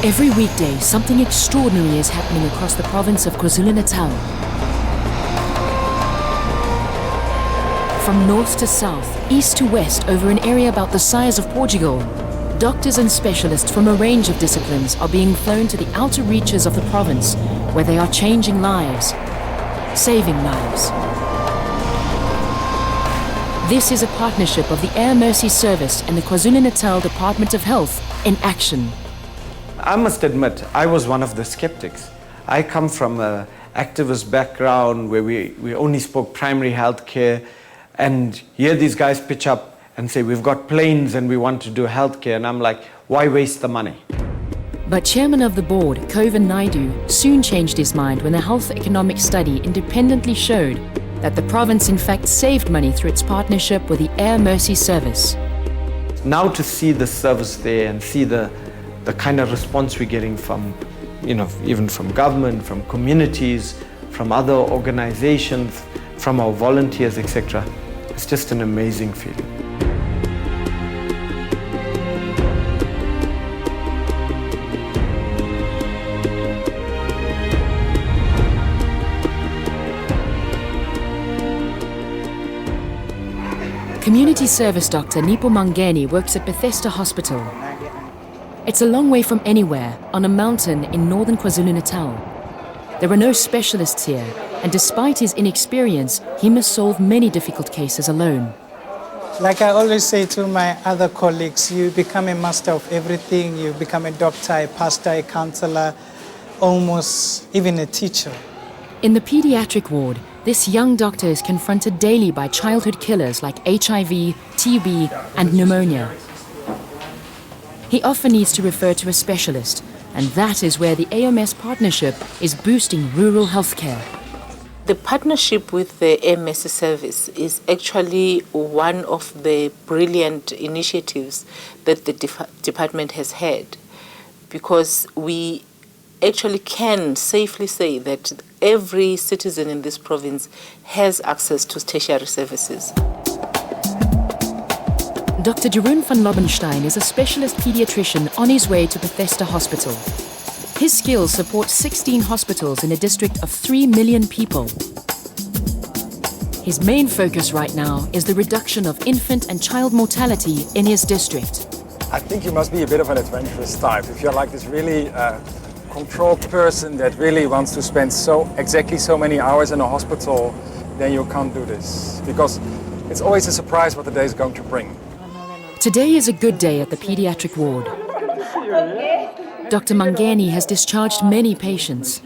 Every weekday, something extraordinary is happening across the province of KwaZulu-Natal. From north to south, east to west, over an area about the size of Portugal, doctors and specialists from a range of disciplines are being flown to the outer reaches of the province, where they are changing lives, saving lives. This is a partnership of the Air Mercy Service and the KwaZulu-Natal Department of Health in action. I must admit, I was one of the skeptics. I come from an activist background where we only spoke primary health care, and here these guys pitch up and say, we've got planes and we want to do healthcare, and I'm like, why waste the money? But Chairman of the Board, Kovan Naidu, soon changed his mind when a health economic study independently showed that the province in fact saved money through its partnership with the Air Mercy Service. Now to see the service there and see the kind of response we're getting from, even from government, from communities, from other organizations, from our volunteers, etc. It's just an amazing feeling. Community service doctor Nipo Mangeni works at Bethesda Hospital. It's a long way from anywhere, on a mountain in northern KwaZulu-Natal. There are no specialists here, and despite his inexperience, he must solve many difficult cases alone. Like I always say to my other colleagues, you become a master of everything. You become a doctor, a pastor, a counselor, almost even a teacher. In the pediatric ward, this young doctor is confronted daily by childhood killers like HIV, TB, and pneumonia. He often needs to refer to a specialist, and that is where the AMS partnership is boosting rural healthcare. The partnership with the AMS service is actually one of the brilliant initiatives that the department has had, because we actually can safely say that every citizen in this province has access to tertiary services. Dr. Jeroen van Lobenstein is a specialist pediatrician on his way to Bethesda Hospital. His skills support 16 hospitals in a district of 3 million people. His main focus right now is the reduction of infant and child mortality in his district. I think you must be a bit of an adventurous type. If you're like this really controlled person that really wants to spend exactly so many hours in a hospital, then you can't do this. Because it's always a surprise what the day is going to bring. Today is a good day at the pediatric ward. Dr. Mangeni has discharged many patients.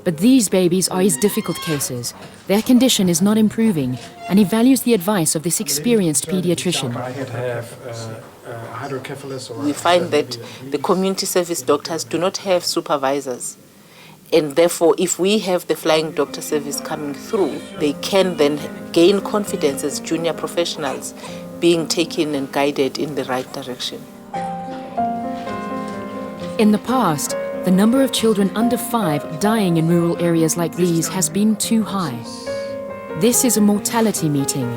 But these babies are his difficult cases. Their condition is not improving, and he values the advice of this experienced pediatrician. We find that the community service doctors do not have supervisors. And therefore, if we have the flying doctor service coming through, they can then gain confidence as junior professionals, being taken and guided in the right direction. In the past, the number of children under 5 dying in rural areas like these has been too high. This is a mortality meeting,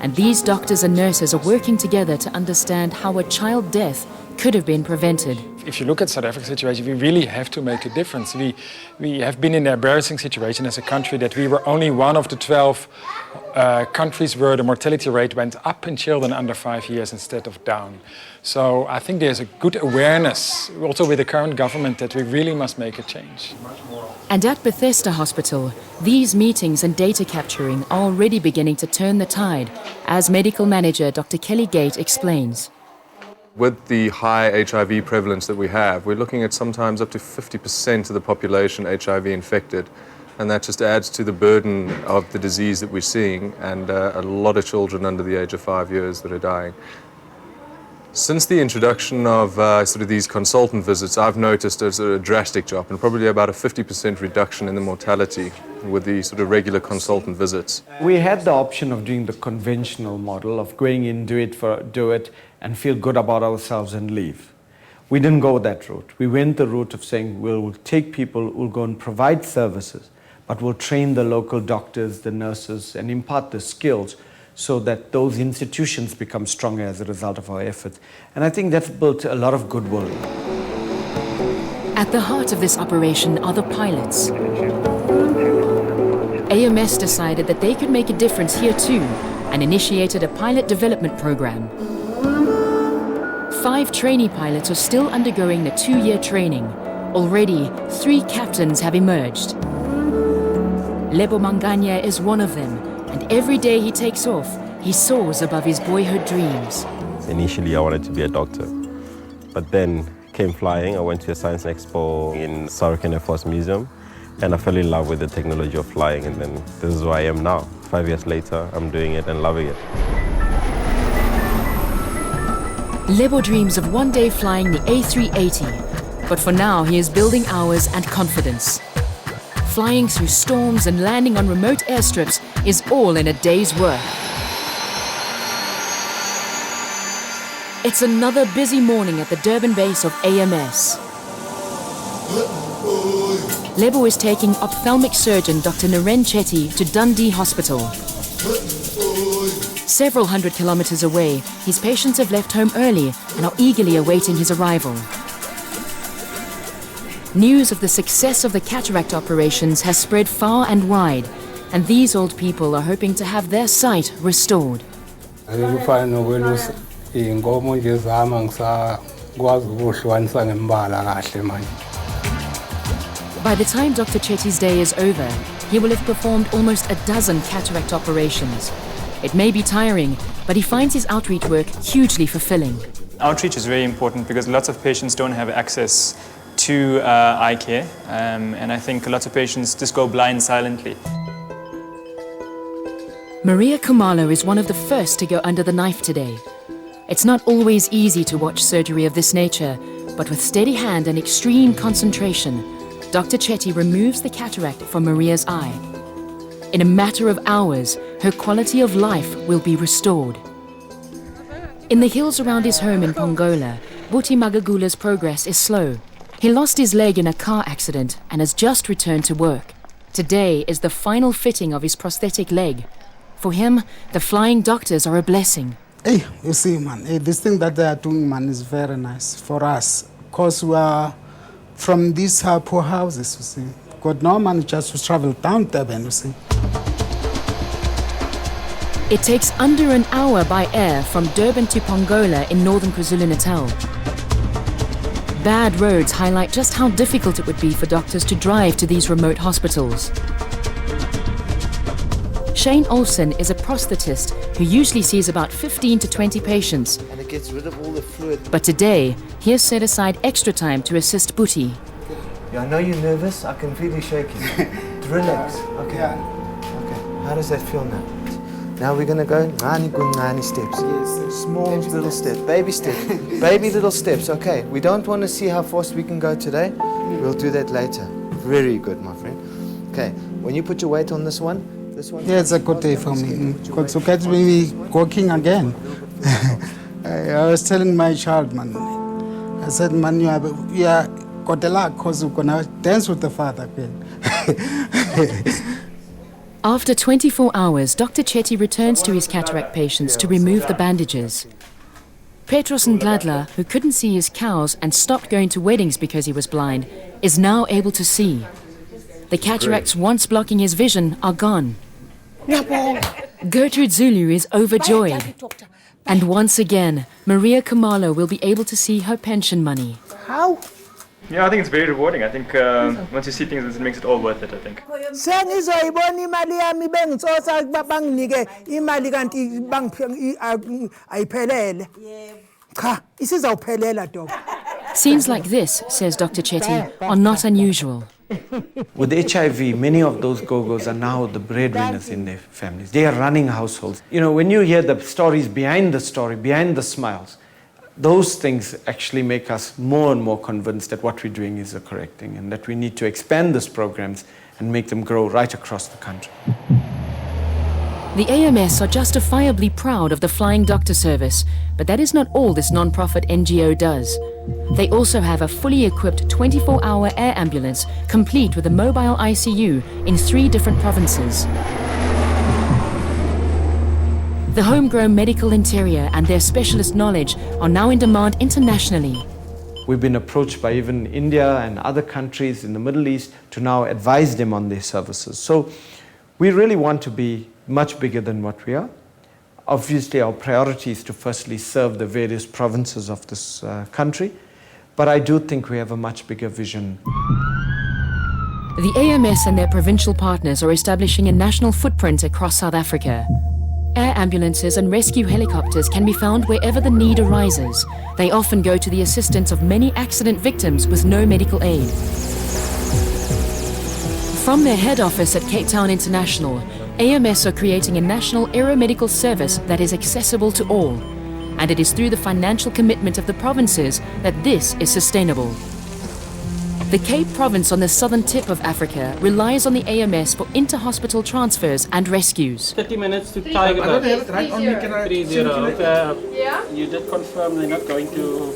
and these doctors and nurses are working together to understand how a child death could have been prevented. If you look at South Africa's situation, we really have to make a difference. We have been in an embarrassing situation as a country that we were only one of the 12 countries where the mortality rate went up in children under 5 years instead of down. So I think there's a good awareness, also with the current government, that we really must make a change. And at Bethesda Hospital, these meetings and data capturing are already beginning to turn the tide, as medical manager Dr. Kelly Gate explains. With the high HIV prevalence that we have, we're looking at sometimes up to 50% of the population HIV infected. And that just adds to the burden of the disease that we're seeing, and a lot of children under the age of 5 years that are dying. Since the introduction of these consultant visits, I've noticed there's a drastic drop and probably about a 50% reduction in the mortality with the regular consultant visits. We had the option of doing the conventional model of going in, do it, and feel good about ourselves and leave. We didn't go that route. We went the route of saying we'll take people, we'll go and provide services, but we'll train the local doctors, the nurses, and impart the skills so that those institutions become stronger as a result of our efforts. And I think that's built a lot of goodwill. At the heart of this operation are the pilots. AMS decided that they could make a difference here too and initiated a pilot development program. 5 trainee pilots are still undergoing the 2-year training. Already, 3 captains have emerged. Lebo Manganya is one of them, and every day he takes off, he soars above his boyhood dreams. Initially, I wanted to be a doctor, but then came flying. I went to a science expo in Sarukan Air Force Museum, and I fell in love with the technology of flying, and then this is where I am now. 5 years later, I'm doing it and loving it. Lebo dreams of one day flying the A380, but for now he is building hours and confidence. Flying through storms and landing on remote airstrips is all in a day's work. It's another busy morning at the Durban base of AMS. Lebo is taking ophthalmic surgeon Dr. Naren Chetty to Dundee Hospital. Several hundred kilometers away, his patients have left home early and are eagerly awaiting his arrival. News of the success of the cataract operations has spread far and wide, and these old people are hoping to have their sight restored. By the time Dr. Chetty's day is over, he will have performed almost a dozen cataract operations. It may be tiring, but he finds his outreach work hugely fulfilling. Outreach is very important because lots of patients don't have access to eye care, and I think lots of patients just go blind silently. Maria Khumalo is one of the first to go under the knife today. It's not always easy to watch surgery of this nature, but with steady hand and extreme concentration, Dr. Chetty removes the cataract from Maria's eye. In a matter of hours, her quality of life will be restored. In the hills around his home in Pongola, Buti Magagula's progress is slow. He lost his leg in a car accident and has just returned to work. Today is the final fitting of his prosthetic leg. For him, the flying doctors are a blessing. Hey, you see, man, this thing that they are doing, man, is very nice for us. Because we are from these poor houses, you see. Got no money just to travel down Durban, you see. It takes under an hour by air from Durban to Pongola in northern KwaZulu-Natal. Bad roads highlight just how difficult it would be for doctors to drive to these remote hospitals. Shane Olsen is a prosthetist who usually sees about 15 to 20 patients. And it gets rid of all the fluid. But today, he has set aside extra time to assist Buti. Yeah, I know you're nervous. I can feel you shaking. Relax. Okay. Okay. How does that feel now? Now we're going to go ngani steps. Yes. Small little steps. Baby steps. Baby little steps. Okay. We don't want to see how fast we can go today. We'll do that later. Very good, my friend. Okay. When you put your weight on this one, yeah, it's a good day for me. Because look at me walking again. I was telling my child, man, I said, man, you are got the luck because you're going to dance with the father again. After 24 hours, Dr. Chetty returns to his cataract patients to remove the bandages. Petros Ngladla, who couldn't see his cows and stopped going to weddings because he was blind, is now able to see. The cataracts once blocking his vision are gone. Gertrude Zulu is overjoyed. And once again, Maria Khumalo will be able to see her pension money. How? Yeah, I think it's very rewarding. I think once you see things, it makes it all worth it, I think. Scenes like this, says Dr. Chetty, are not unusual. With HIV, many of those go-go's are now the breadwinners in their families. They are running households. You know, when you hear the stories behind the story, behind the smiles, those things actually make us more and more convinced that what we're doing is the correct thing and that we need to expand these programs and make them grow right across the country. The AMS are justifiably proud of the Flying Doctor Service, but that is not all this non-profit NGO does. They also have a fully equipped 24-hour air ambulance, complete with a mobile ICU in 3 different provinces. The homegrown medical interior and their specialist knowledge are now in demand internationally. We've been approached by even India and other countries in the Middle East to now advise them on their services. So we really want to be much bigger than what we are. Obviously, our priority is to firstly serve the various provinces of this country, but I do think we have a much bigger vision. The AMS and their provincial partners are establishing a national footprint across South Africa. Air ambulances and rescue helicopters can be found wherever the need arises. They often go to the assistance of many accident victims with no medical aid. From their head office at Cape Town International, AMS are creating a national aeromedical service that is accessible to all. And it is through the financial commitment of the provinces that this is sustainable. The Cape Province on the southern tip of Africa relies on the AMS for inter-hospital transfers and rescues. 30 minutes to Tiger. I don't have it right on me. Can I 30. You did confirm they're not going to...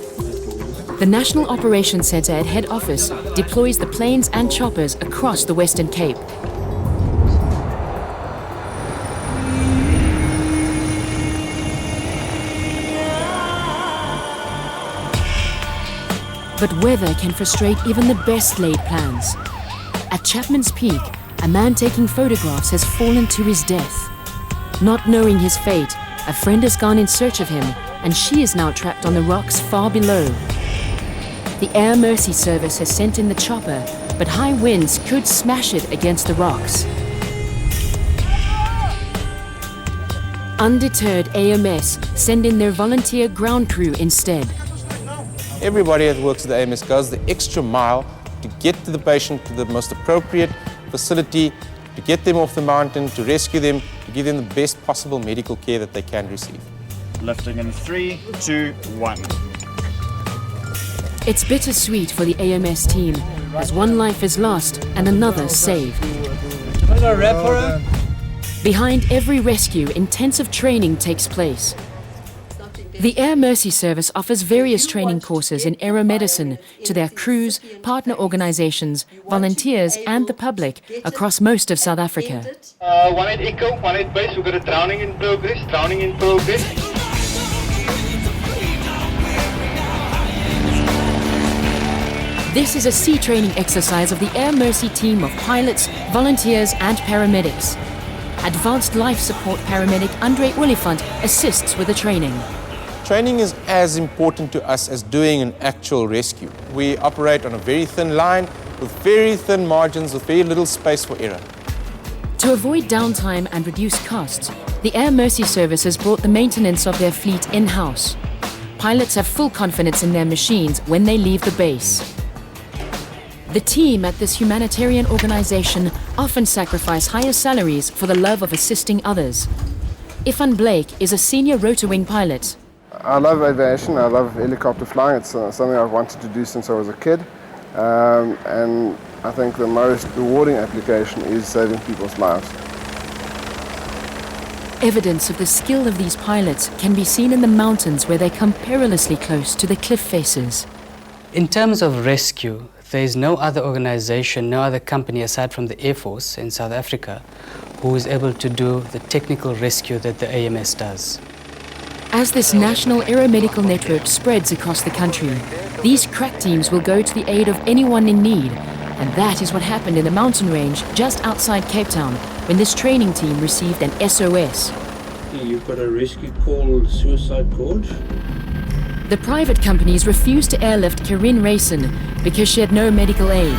The National Operations Centre at head office deploys the planes and choppers across the Western Cape. But weather can frustrate even the best laid plans. At Chapman's Peak, a man taking photographs has fallen to his death. Not knowing his fate, a friend has gone in search of him, and she is now trapped on the rocks far below. The Air Mercy Service has sent in the chopper, but high winds could smash it against the rocks. Undeterred, AMS send in their volunteer ground crew instead. Everybody that works at the AMS goes the extra mile to get to the patient to the most appropriate facility, to get them off the mountain, to rescue them, to give them the best possible medical care that they can receive. Lifting in 3, 2, 1. It's bittersweet for the AMS team, as one life is lost and another saved. Behind every rescue, intensive training takes place. The Air Mercy Service offers various training courses in aeromedicine to their crews, partner organizations, volunteers and the public across most of South Africa. 18 echo, 18 base, we've got a drowning in progress, This is a sea training exercise of the Air Mercy team of pilots, volunteers and paramedics. Advanced life support paramedic Andre Olifant assists with the training. Training is as important to us as doing an actual rescue. We operate on a very thin line with very thin margins with very little space for error. To avoid downtime and reduce costs, the Air Mercy Service has brought the maintenance of their fleet in-house. Pilots have full confidence in their machines when they leave the base. The team at this humanitarian organization often sacrifice higher salaries for the love of assisting others. Ifan Blake is a senior rotor wing pilot. I love aviation, I love helicopter flying. It's something I've wanted to do since I was a kid. And I think the most rewarding application is saving people's lives. Evidence of the skill of these pilots can be seen in the mountains where they come perilously close to the cliff faces. In terms of rescue, there is no other organization, no other company aside from the Air Force in South Africa who is able to do the technical rescue that the AMS does. As this national aeromedical network spreads across the country, these crack teams will go to the aid of anyone in need, and that is what happened in the mountain range just outside Cape Town when this training team received an SOS. You've got a rescue call, suicide call. The private companies refused to airlift Corinne Rayson because she had no medical aid.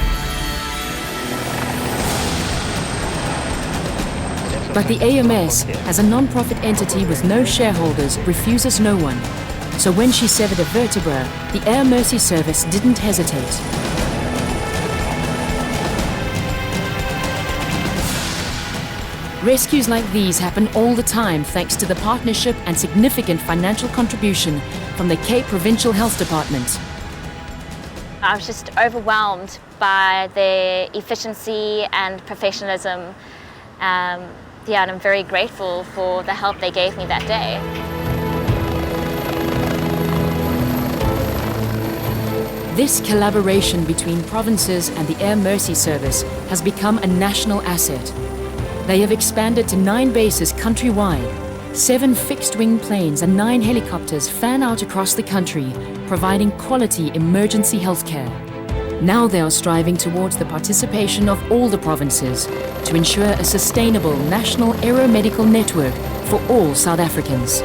But the AMS, as a non-profit entity with no shareholders, refuses no one. So when she severed a vertebra, the Air Mercy Service didn't hesitate. Rescues like these happen all the time thanks to the partnership and significant financial contribution from the Cape Provincial Health Department. I was just overwhelmed by their efficiency and professionalism. And I'm very grateful for the help they gave me that day. This collaboration between provinces and the Air Mercy Service has become a national asset. They have expanded to 9 bases countrywide. 7 fixed-wing planes and 9 helicopters fan out across the country, providing quality emergency healthcare. Now they are striving towards the participation of all the provinces to ensure a sustainable national aeromedical network for all South Africans.